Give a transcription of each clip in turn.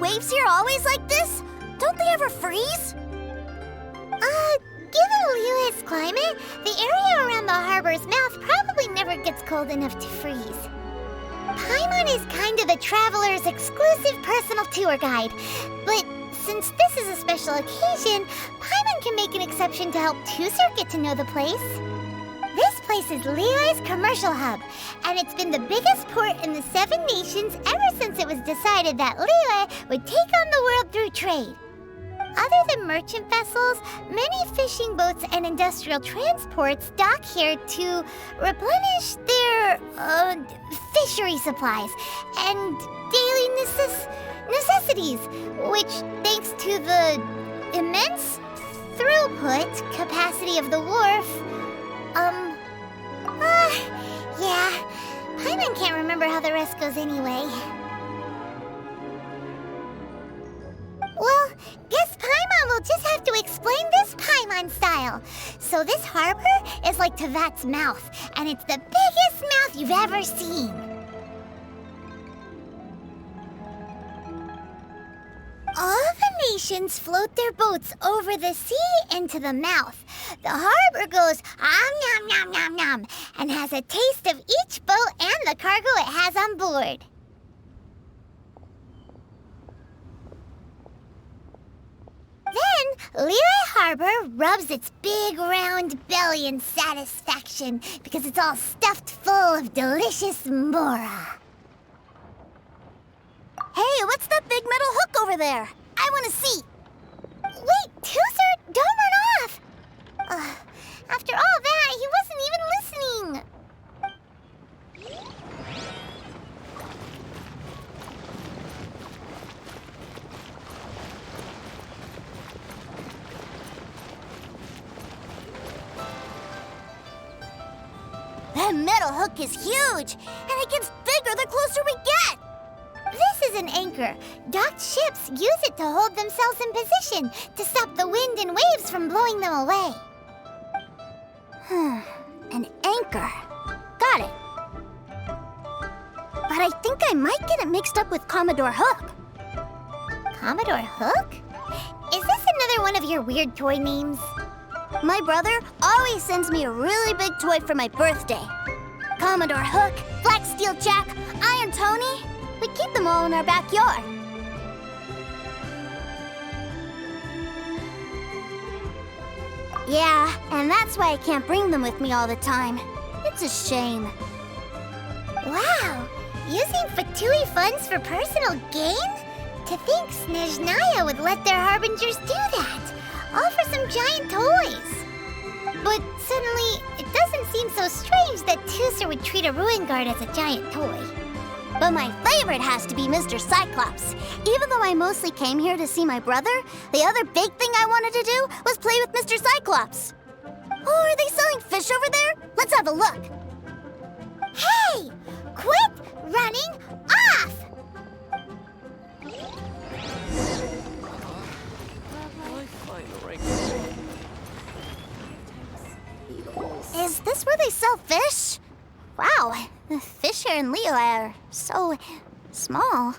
waves here always like this? Don't they ever freeze? Given Liyue's climate, the area around the harbor's mouth probably never gets cold enough to freeze. Paimon is kind of the traveler's exclusive personal tour guide, but since this is a special occasion, Paimon can make an exception to help Tusser get to know the place. This place is Liyue's commercial hub, and it's been the biggest port in the Seven Nations ever since it was decided that Liyue would take on the world through trade. Other than merchant vessels, many fishing boats and industrial transports dock here to replenish their fishery supplies and daily necessities, which, thanks to the immense throughput capacity of the wharf, yeah, Paimon can't remember how the rest goes anyway. Well, guess Paimon will just have to explain this Paimon style. So this harbor is like Tevat's mouth, and it's the biggest mouth you've ever seen. All the nations float their boats over the sea into the mouth. The harbor goes nom nom nom nom and has a taste of each boat and the cargo it has on board. Then, Liyue Harbor rubs its big round belly in satisfaction because it's all stuffed full of delicious mora. Hey, what's that big metal hook over there? I want to see. Wait, Tusser, don't run off! After all that, he wasn't even listening. That metal hook is huge, and it gets bigger the closer we get. This is an anchor. Docked ships use it to hold themselves in position to stop the wind and waves from blowing them away. An anchor. Got it. But I think I might get it mixed up with Commodore Hook. Commodore Hook? Is this another one of your weird toy names? My brother always sends me a really big toy for my birthday. Commodore Hook, Black Steel Jack, Iron Tony. We keep them all in our backyard. Yeah, and that's why I can't bring them with me all the time. It's a shame. Wow! Using Fatui funds for personal gain? To think Snezhnaya would let their harbingers do that, all for some giant toys. But suddenly, it doesn't seem so strange that Tusser would treat a ruin guard as a giant toy. But my favorite has to be Mr. Cyclops. Even though I mostly came here to see my brother, the other big thing I wanted to do was play with Mr. Cyclops. Oh, are they selling fish over there? Let's have a look. Hey! Quit running off! Is this where they sell fish? Wow, the fish here in Liyue are so small.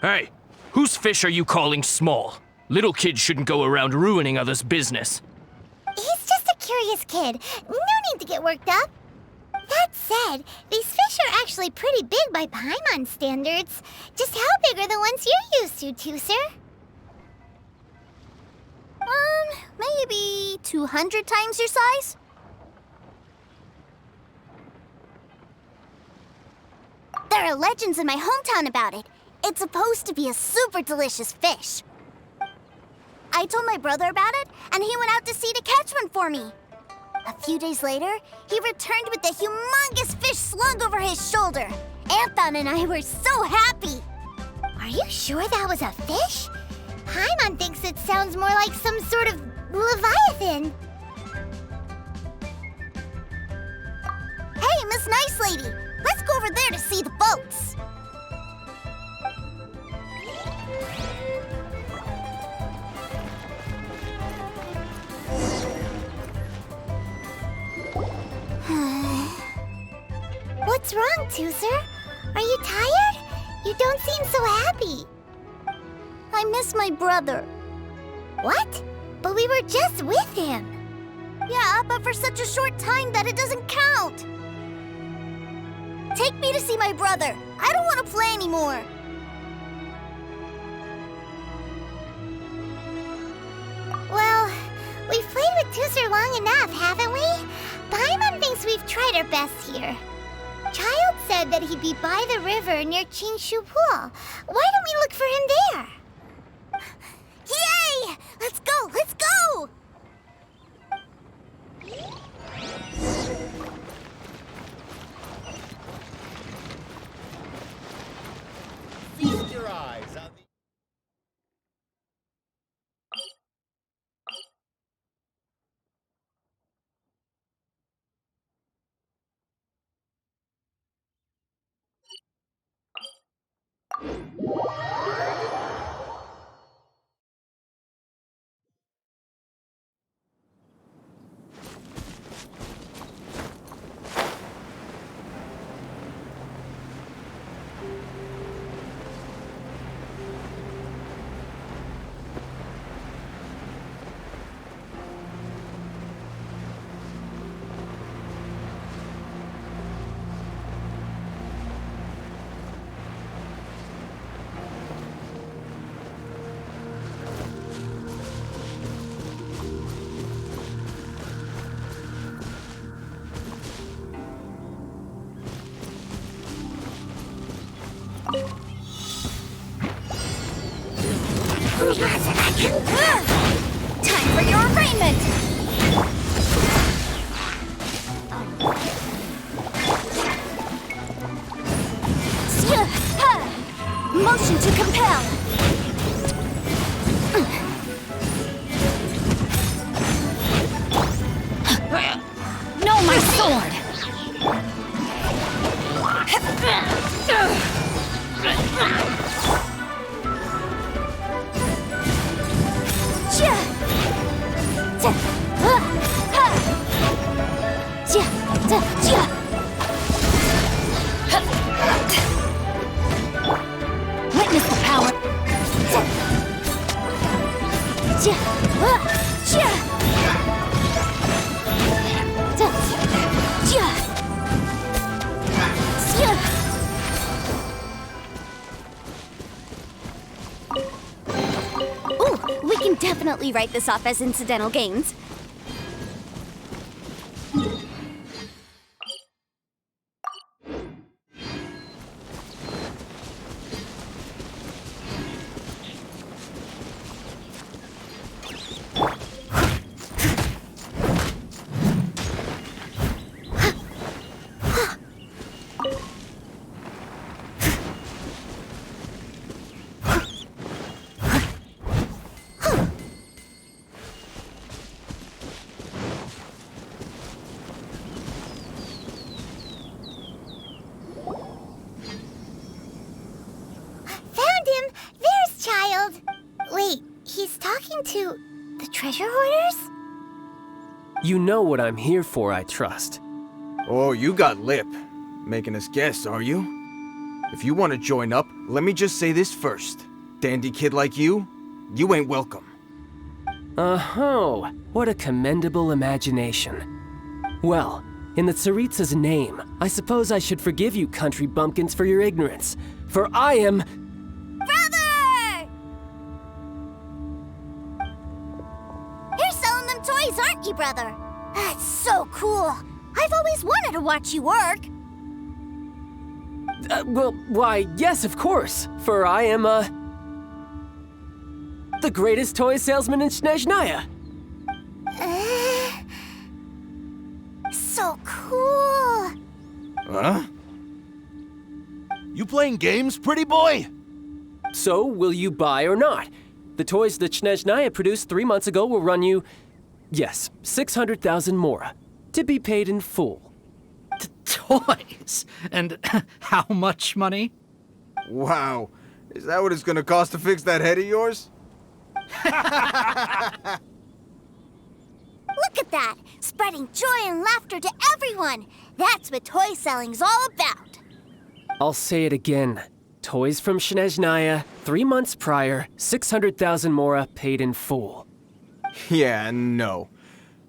Hey, whose fish are you calling small? Little kids shouldn't go around ruining others' business. He's just a curious kid. No need to get worked up. That said, these fish are actually pretty big by Paimon standards. Just how big are the ones you're used to, Tusser? Maybe 200 times your size? There are legends in my hometown about it. It's supposed to be a super delicious fish. I told my brother about it, and he went out to sea to catch one for me. A few days later, he returned with a humongous fish slung over his shoulder. Anthon and I were so happy. Are you sure that was a fish? Paimon thinks it sounds more like some sort of leviathan. Hey, Miss Nice Lady, let's go over there to see the boats. What's wrong, Tusser? Are you tired? You don't seem so happy. I miss my brother. What? But we were just with him. Yeah, but for such a short time that it doesn't count. Take me to see my brother. I don't want to play anymore. Well, we've played with Tooser long enough, haven't we? Paimon thinks we've tried our best here. Child said that he'd be by the river near Qingshu Pool. Why don't we look for him there? Yay! Let's go! Let's go! Feast your eyes on the... Time for your arraignment! Motion to compel! No, my sword! Witness the power. Ooh, we can definitely write this off as incidental gains. To the treasure hoarders? You know what I'm here for, I trust. Oh, you got lip. Making us guess, are you? If you want to join up, let me just say this first. Dandy kid like you ain't welcome. Oh, what a commendable imagination. Well, in the Tsaritsa's name, I suppose I should forgive you country bumpkins for your ignorance. For I am... Toys, aren't you, brother? That's so cool. I've always wanted to watch you work. Well, why, yes, of course. For I am, the greatest toy salesman in Snezhnaya. So cool. Huh? You playing games, pretty boy? So, will you buy or not? The toys that Snezhnaya produced 3 months ago will run you... Yes, 600,000 mora, to be paid in full. Toys? And how much money? Wow. Is that what it's gonna cost to fix that head of yours? Look at that! Spreading joy and laughter to everyone! That's what toy selling's all about! I'll say it again. Toys from Snezhnaya, 3 months prior, 600,000 mora paid in full. Yeah, no.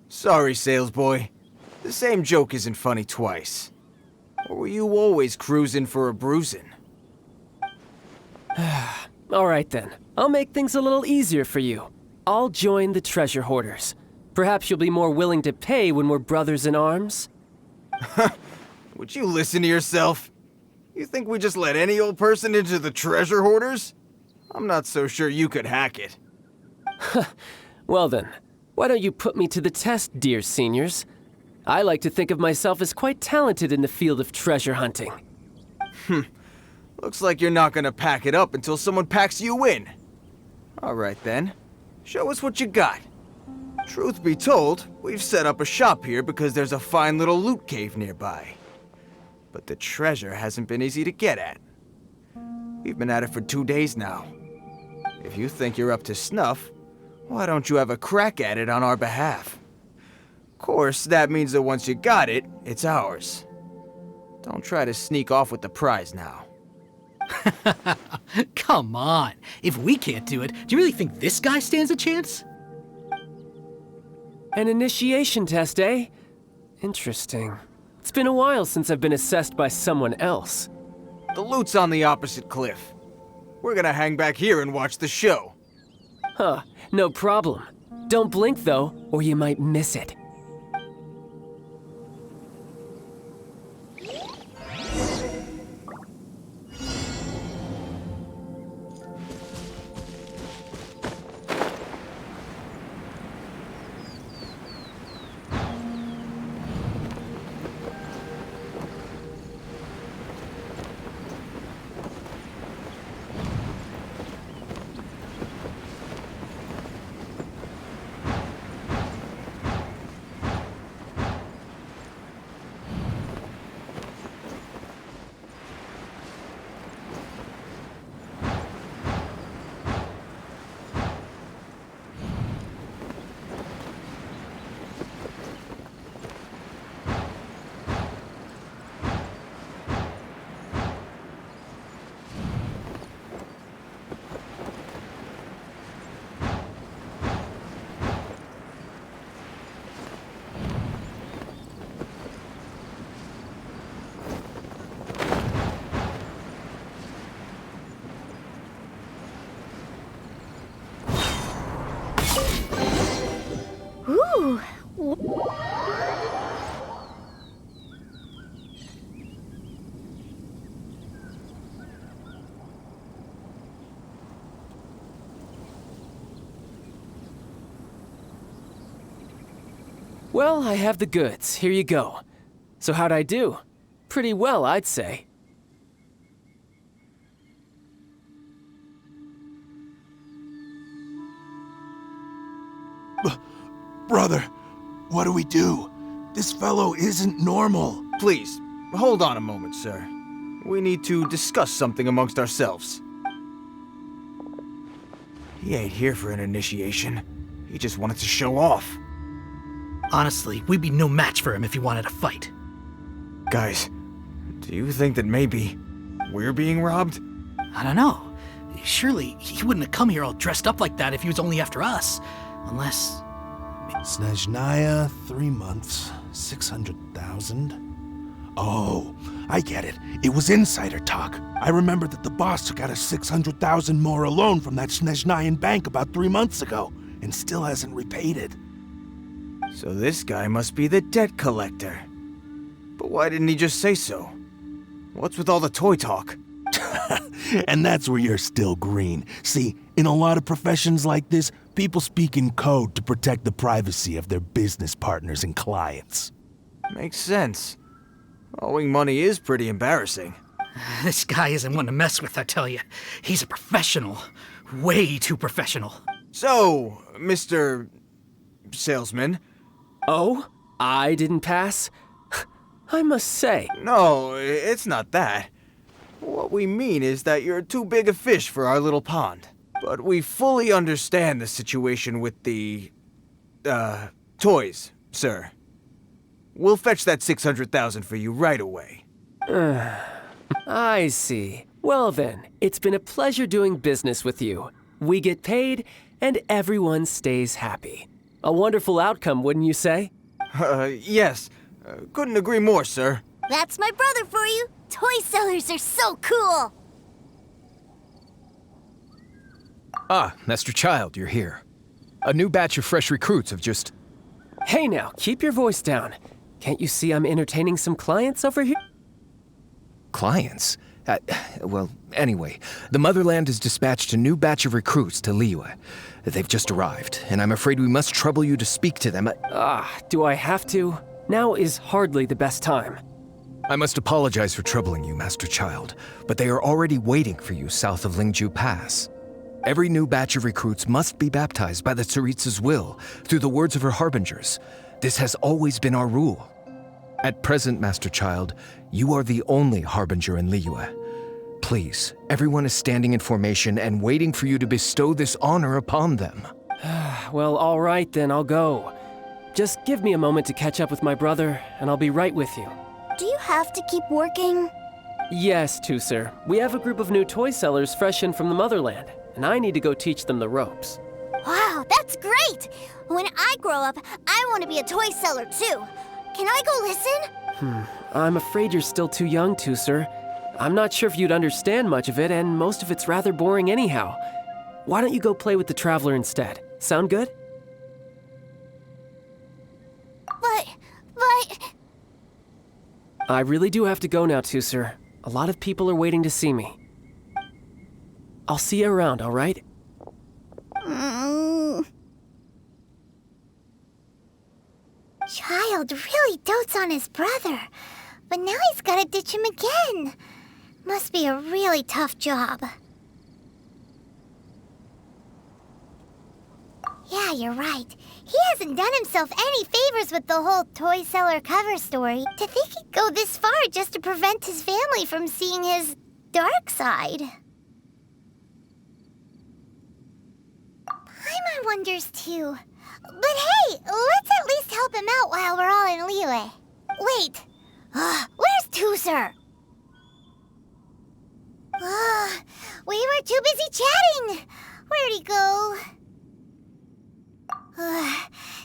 Sorry, sales boy. The same joke isn't funny twice. Or were you always cruising for a bruising? Alright then, I'll make things a little easier for you. I'll join the treasure hoarders. Perhaps you'll be more willing to pay when we're brothers in arms? Would you listen to yourself? You think we just let any old person into the treasure hoarders? I'm not so sure you could hack it. Well then, why don't you put me to the test, dear seniors? I like to think of myself as quite talented in the field of treasure hunting. Looks like you're not gonna pack it up until someone packs you in. Alright then, show us what you got. Truth be told, we've set up a shop here because there's a fine little loot cave nearby. But the treasure hasn't been easy to get at. We've been at it for 2 days now. If you think you're up to snuff, why don't you have a crack at it on our behalf? Of course, that means that once you got it, it's ours. Don't try to sneak off with the prize now. Come on. If we can't do it, do you really think this guy stands a chance? An initiation test, eh? Interesting. It's been a while since I've been assessed by someone else. The loot's on the opposite cliff. We're gonna hang back here and watch the show. Huh, no problem. Don't blink though, or you might miss it. Ooh. Well, I have the goods. Here you go. So how'd I do? Pretty well, I'd say. Brother, what do we do? This fellow isn't normal. Please, hold on a moment, sir. We need to discuss something amongst ourselves. He ain't here for an initiation. He just wanted to show off. Honestly, we'd be no match for him if he wanted a fight. Guys, do you think that maybe we're being robbed? I don't know. Surely he wouldn't have come here all dressed up like that if he was only after us. Unless... Snezhnaya, 3 months, 600,000. Oh, I get it. It was insider talk. I remember that the boss took out a 600,000 more loan from that Snezhnayan bank about 3 months ago, and still hasn't repaid it. So this guy must be the debt collector. But why didn't he just say so? What's with all the toy talk? And that's where you're still green. See, in a lot of professions like this, people speak in code to protect the privacy of their business partners and clients. Makes sense. Owing money is pretty embarrassing. This guy isn't one to mess with, I tell you. He's a professional. Way too professional. So, Mr. Salesman. Oh? I didn't pass? I must say. No, it's not that. What we mean is that you're too big a fish for our little pond. But we fully understand the situation with the, toys, sir. We'll fetch that 600,000 for you right away. I see. Well then, it's been a pleasure doing business with you. We get paid, and everyone stays happy. A wonderful outcome, wouldn't you say? Yes. Couldn't agree more, sir. That's my brother for you. Toy sellers are so cool. Ah, Master Child, you're here. A new batch of fresh recruits have just... Hey now, keep your voice down. Can't you see I'm entertaining some clients over here? Clients? Well, anyway, the Motherland has dispatched a new batch of recruits to Liyue. They've just arrived, and I'm afraid we must trouble you to speak to them. Do I have to? Now is hardly the best time. I must apologize for troubling you, Master Child, but they are already waiting for you south of Lingju Pass. Every new batch of recruits must be baptized by the Tsaritsa's will, through the words of her harbingers. This has always been our rule. At present, Master Child, you are the only harbinger in Liyue. Please, everyone is standing in formation and waiting for you to bestow this honor upon them. Well, all right then, I'll go. Just give me a moment to catch up with my brother, and I'll be right with you. Do you have to keep working? Yes, Tusser. We have a group of new toy sellers fresh in from the Motherland, and I need to go teach them the ropes. Wow, that's great! When I grow up, I want to be a toy seller too. Can I go listen? I'm afraid you're still too young, Tusser. I'm not sure if you'd understand much of it, and most of it's rather boring anyhow. Why don't you go play with the Traveler instead? Sound good? But... I really do have to go now, Tusser. A lot of people are waiting to see me. I'll see you around, all right? Child really dotes on his brother, but now he's gotta ditch him again. Must be a really tough job. Yeah, you're right. He hasn't done himself any favors with the whole toy seller cover story. To think he'd go this far just to prevent his family from seeing his dark side. Paimon wonders too. But hey, let's at least help him out while we're all in Liyue. Wait, where's Tusser? We were too busy chatting. Where'd he go?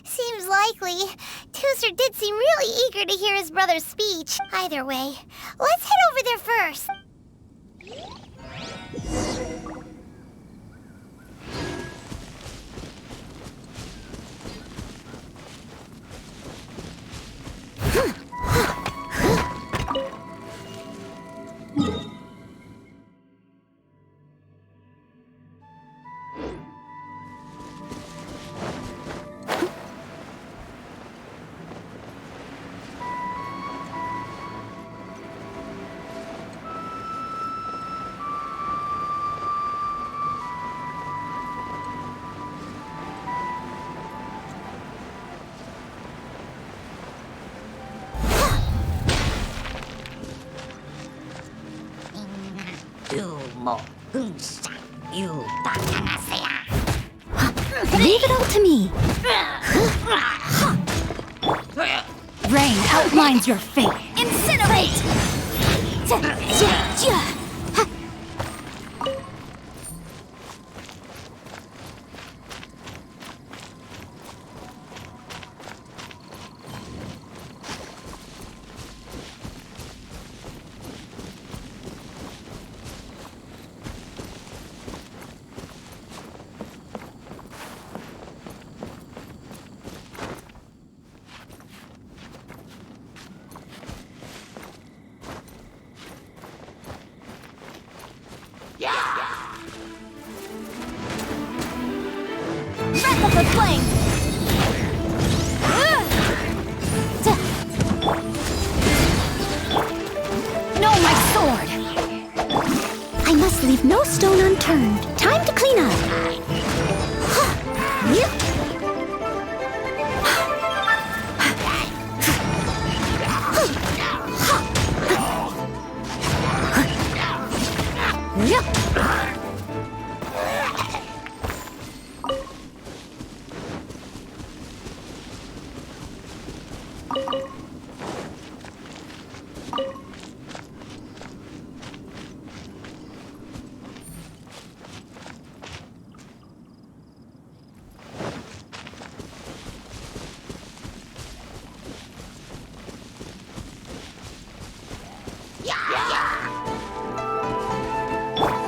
Seems likely. Tusser did seem really eager to hear his brother's speech. Either way, let's head over there first. Leave it all to me. Rain outlines your fate. Incinerate! Wrap up the flame! No, my sword! I must leave no stone unturned. Time to clean up.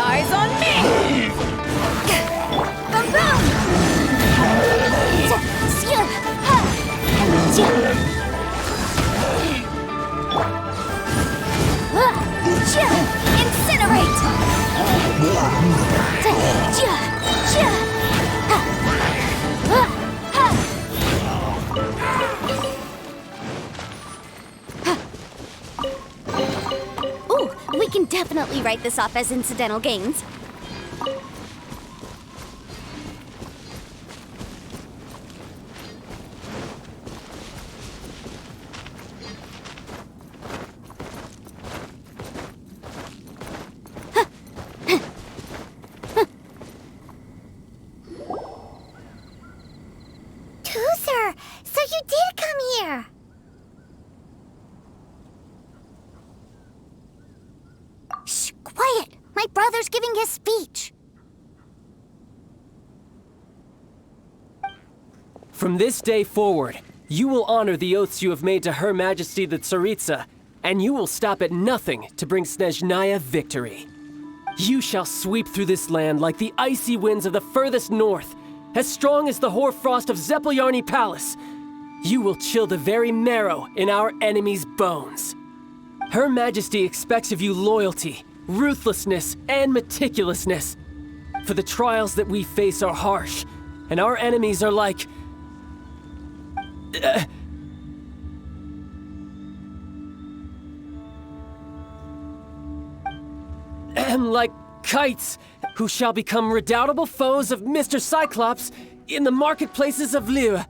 Eyes on me! Boom, boom! Incinerate! Ooh, we can definitely write this off as incidental gains. Toozer, so you did come here. Shh, quiet! My brother's giving his speech. From this day forward, you will honor the oaths you have made to Her Majesty the Tsaritsa, and you will stop at nothing to bring Snezhnaya victory. You shall sweep through this land like the icy winds of the furthest north, as strong as the hoarfrost of Zepelyarny Palace. You will chill the very marrow in our enemies' bones. Her Majesty expects of you loyalty, ruthlessness, and meticulousness. For the trials that we face are harsh, and our enemies are like... like kites, who shall become redoubtable foes of Mr. Cyclops in the marketplaces of Liyue.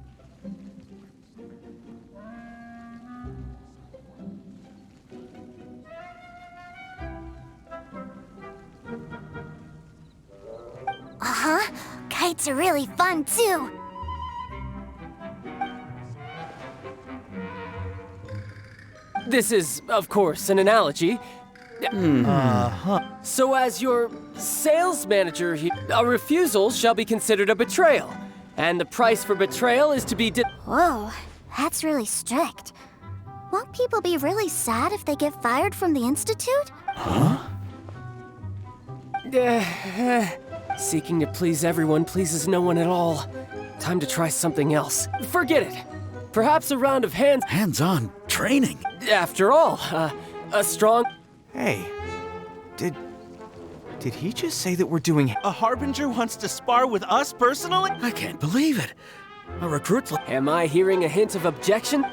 Uh-huh. Kites are really fun, too. This is, of course, an analogy. So as your sales manager, a refusal shall be considered a betrayal. And the price for betrayal is to be Whoa, that's really strict. Won't people be really sad if they get fired from the Institute? Seeking to please everyone pleases no one at all. Time to try something else. Forget it. Perhaps a round of Hands-on training. After all, a strong... Hey, did he just say that we're doing... A Harbinger wants to spar with us personally? I can't believe it. A recruit's like... Am I hearing a hint of objection?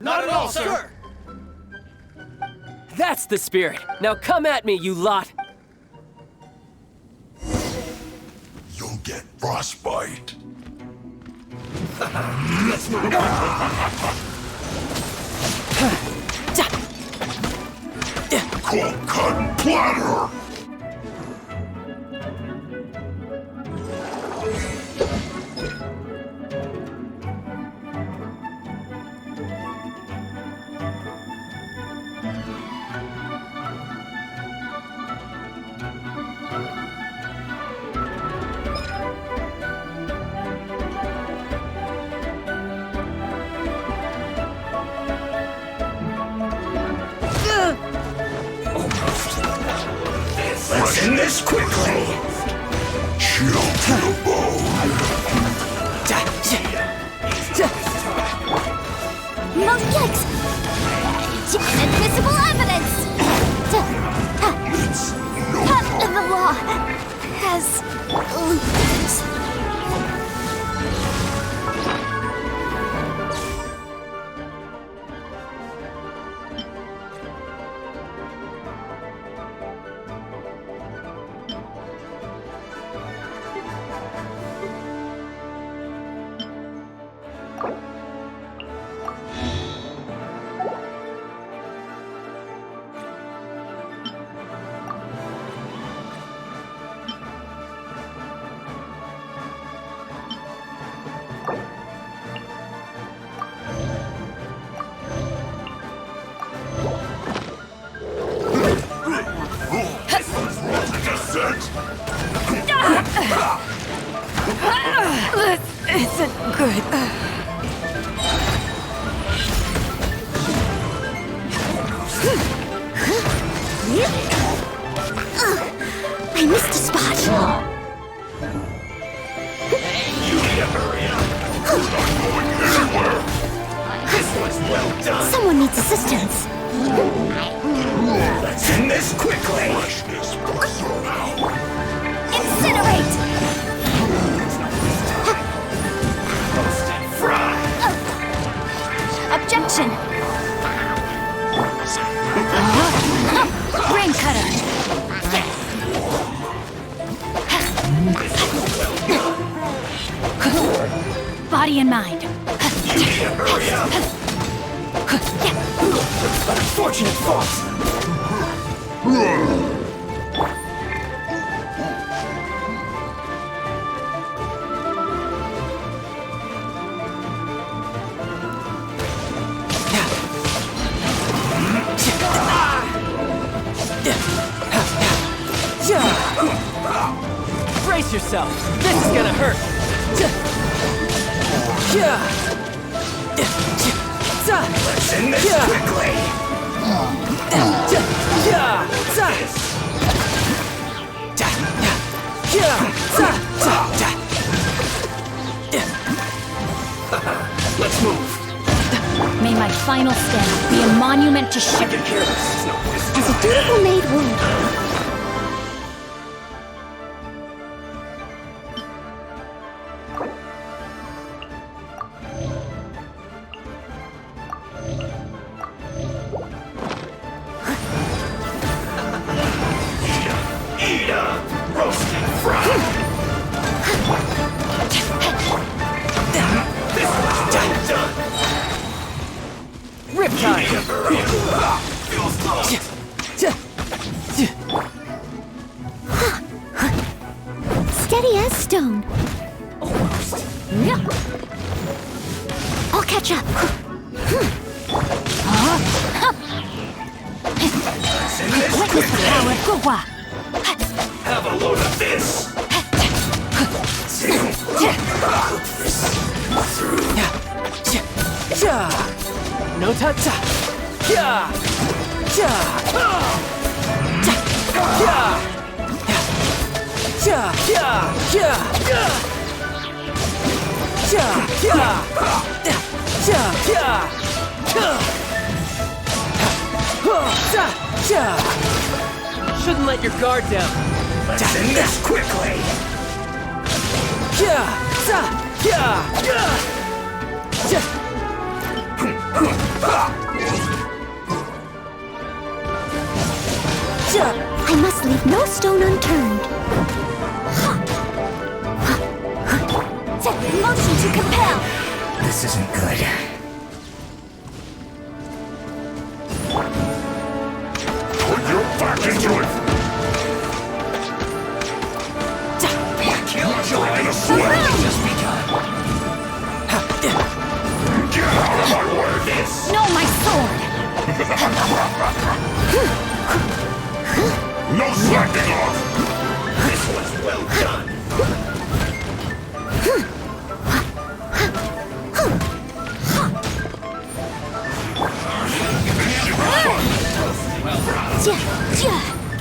Not at all, sir! That's the spirit. Now come at me, you lot. You'll get frostbite. Cold cut platter! Let's end this quickly! Chill to the bone! No yikes! Invisible evidence! It's no The law has limits. I missed a spot. Someone needs assistance. Let's end this quickly! Incinerate! Objection! Brain cutter! Body and mind. Hurry up! Unfortunate fault! Brace yourself. This is gonna hurt. Let's end this quickly! Let's move! May my final stand be a monument to ship. As a dutiful maid would. Eat up! Roasted fried! This was done! Riptide! Feels close! Steady as stone. Almost. I'll catch up. Let's end this Witness the quickly! power, Gua. Have a load of this! No touch. Shouldn't let your guard down. Let's end this quickly! I must leave no stone unturned. Motion to compel. This isn't good. Put your back into it! Be a killjoy! Just begun! Get out of my way! This! No, my sword. No slacking off! This was well done!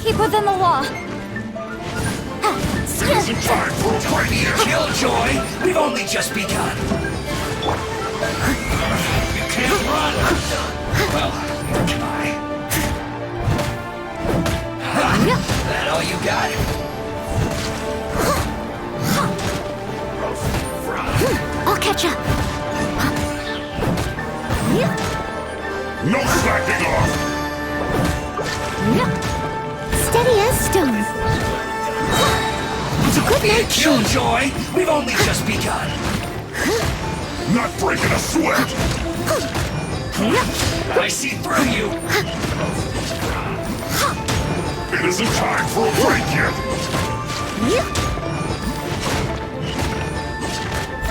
Keep within the law. Isn't time for a fight here! Killjoy! We've only just begun! You can't run! Well, try. That all you got? I'll catch up. No slacking off! Steady as stone. It's a good night, Killjoy! We've only just begun! Not breaking a sweat! I see through you! It isn't time for a break yet!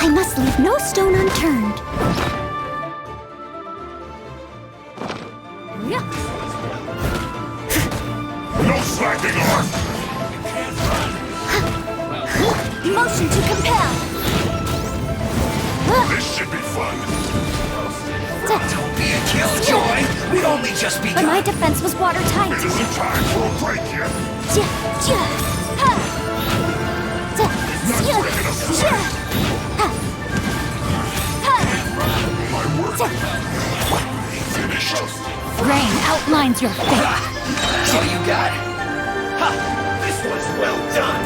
I must leave no stone unturned. No slacking off! Motion to compel. This should be fun! Don't be a killjoy! We We've only just But begun. my defense was watertight. It isn't time for a break yet. Not breaking a sweat. My work. Finish us. Rain outlines your fate. So you got it. This was well done.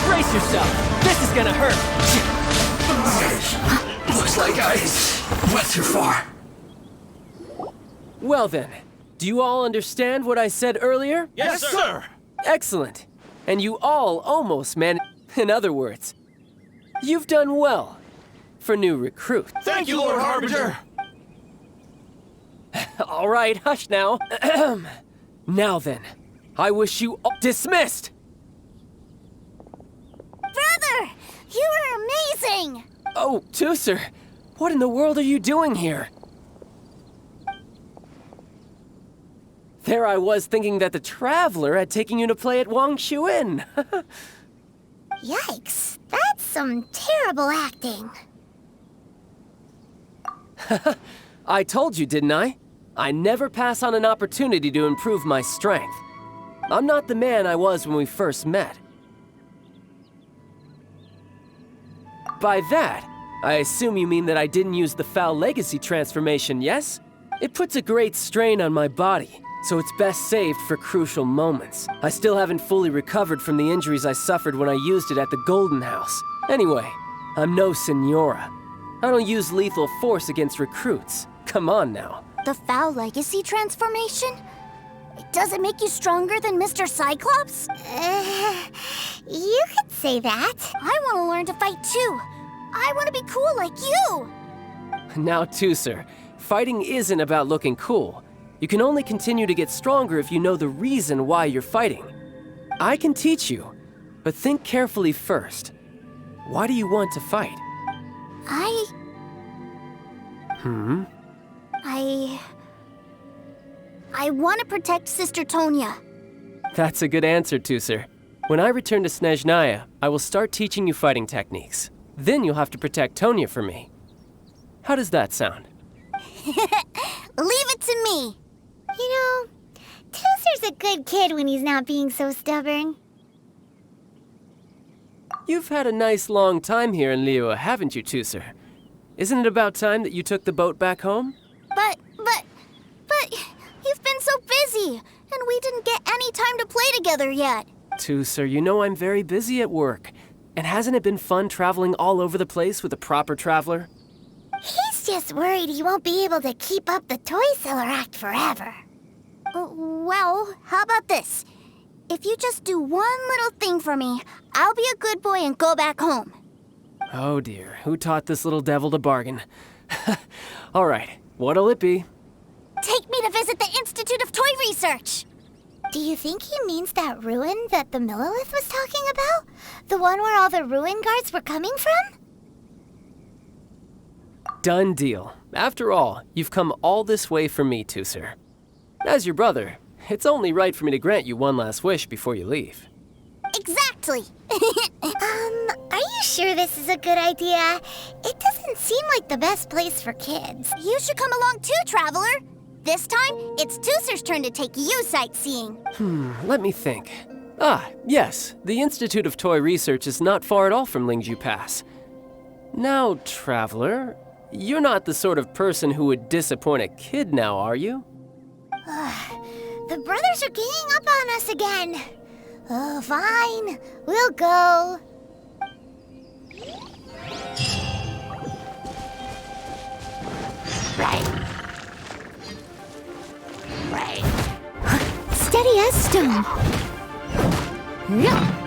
Brace yourself. This is gonna hurt. Looks like I went too far. Well then, do you all understand what I said earlier? Yes, sir. Excellent. And you all almost managed. In other words, you've done well for new recruit. Thank you, Lord Harbinger. All right, hush now. Now then, I wish you all dismissed. Brother, you are amazing. Oh, Tooser, what in the world are you doing here? There I was thinking that the Traveler had taken you to play at Wang Chuin. Yikes, that's some terrible acting. I told you, didn't I? I never pass on an opportunity to improve my strength. I'm not the man I was when we first met. By that, I assume you mean that I didn't use the Foul Legacy transformation, yes? It puts a great strain on my body, so it's best saved for crucial moments. I still haven't fully recovered from the injuries I suffered when I used it at the Golden House. Anyway, I'm no Senora. I don't use lethal force against recruits. Come on now. The Foul Legacy transformation? Does it make you stronger than Mr. Cyclops? You could say that. I want to learn to fight too. I want to be cool like you. Now, Tooser, fighting isn't about looking cool. You can only continue to get stronger if you know the reason why you're fighting. I can teach you, but think carefully first. Why do you want to fight? I want to protect Sister Tonya. That's a good answer, Tooser. When I return to Snezhnaya, I will start teaching you fighting techniques. Then you'll have to protect Tonya for me. How does that sound? Leave it to me. You know, Tooser's a good kid when he's not being so stubborn. You've had a nice long time here in Liyue, haven't you, Tooser? Isn't it about time that you took the boat back home? But you've been so busy, and we didn't get any time to play together yet. Tooser, you know I'm very busy at work. And hasn't it been fun traveling all over the place with a proper traveler? He's just worried he won't be able to keep up the toy seller act forever. Well, how about this? If you just do one little thing for me, I'll be a good boy and go back home. Oh dear, who taught this little devil to bargain? All right, what'll it be? Take me to visit the Institute of Toy Research. Do you think he means that ruin that the Millilith was talking about? The one where all the ruin guards were coming from? Done deal. After all, you've come all this way for me, Tooser. As your brother, it's only right for me to grant you one last wish before you leave. Exactly. Are you sure this is a good idea? It doesn't seem like the best place for kids. You should come along too, Traveler. This time, it's Tooser's turn to take you sightseeing. Let me think. Ah, yes, the Institute of Toy Research is not far at all from Lingju Pass. Now, Traveler, you're not the sort of person who would disappoint a kid now, are you? The brothers are ganging up on us again. Oh, fine. We'll go. Steady as stone. Yeah.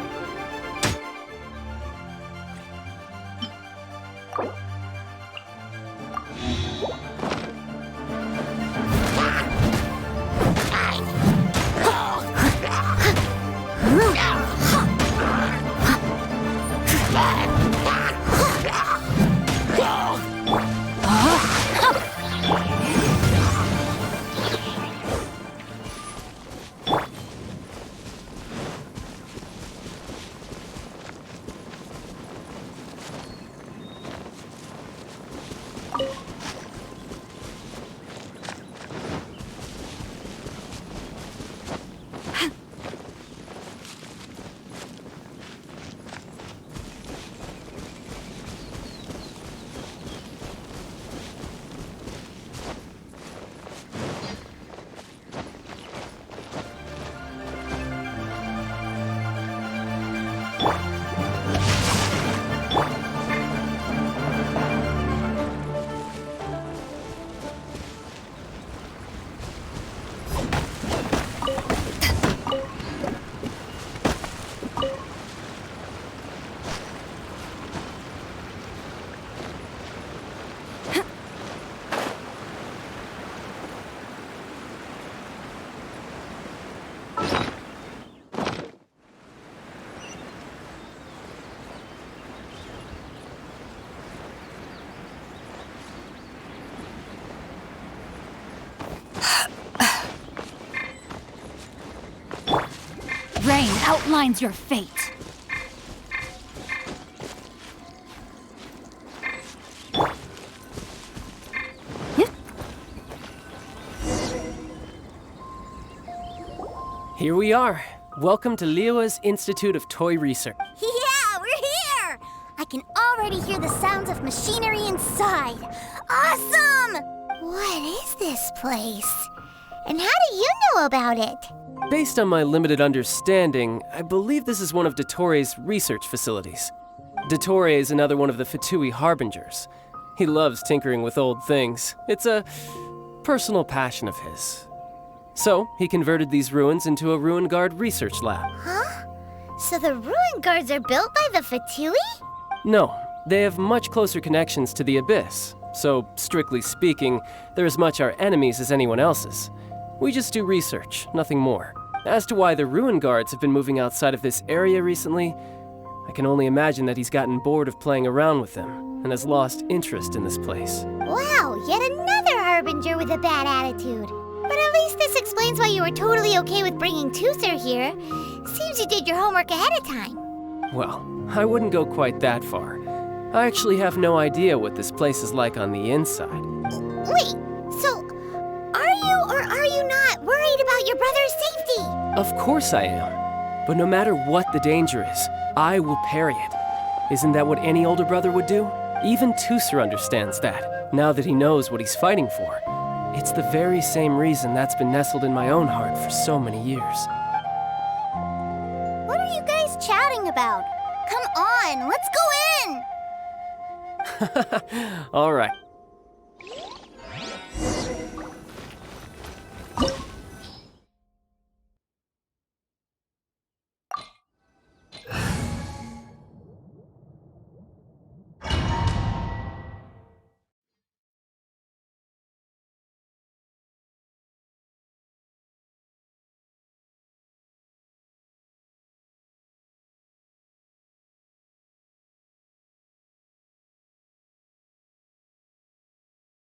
terrain outlines your fate. Here we are. Welcome to Liyue's Institute of Toy Research. Yeah, we're here! I can already hear the sounds of machinery inside. Awesome! What is this place? And how do you know about it? Based on my limited understanding, I believe this is one of Dottoro's research facilities. Dottore is another one of the Fatui Harbingers. He loves tinkering with old things. It's a personal passion of his. So, he converted these ruins into a Ruin Guard research lab. Huh? So the ruin guards are built by the Fatui? No, they have much closer connections to the Abyss. So, strictly speaking, they're as much our enemies as anyone else's. We just do research, nothing more. As to why the Ruin Guards have been moving outside of this area recently, I can only imagine that he's gotten bored of playing around with them and has lost interest in this place. Wow, yet another Harbinger with a bad attitude. But at least this explains why you were totally okay with bringing Toother here. Seems you did your homework ahead of time. Well, I wouldn't go quite that far. I actually have no idea what this place is like on the inside. Wait, so are you or are you not worried about your brother's safety? Of course I am. But no matter what the danger is, I will parry it. Isn't that what any older brother would do? Even Toother understands that, now that he knows what he's fighting for. It's the very same reason that's been nestled in my own heart for so many years. What are you guys chatting about? Come on, let's go in! All right.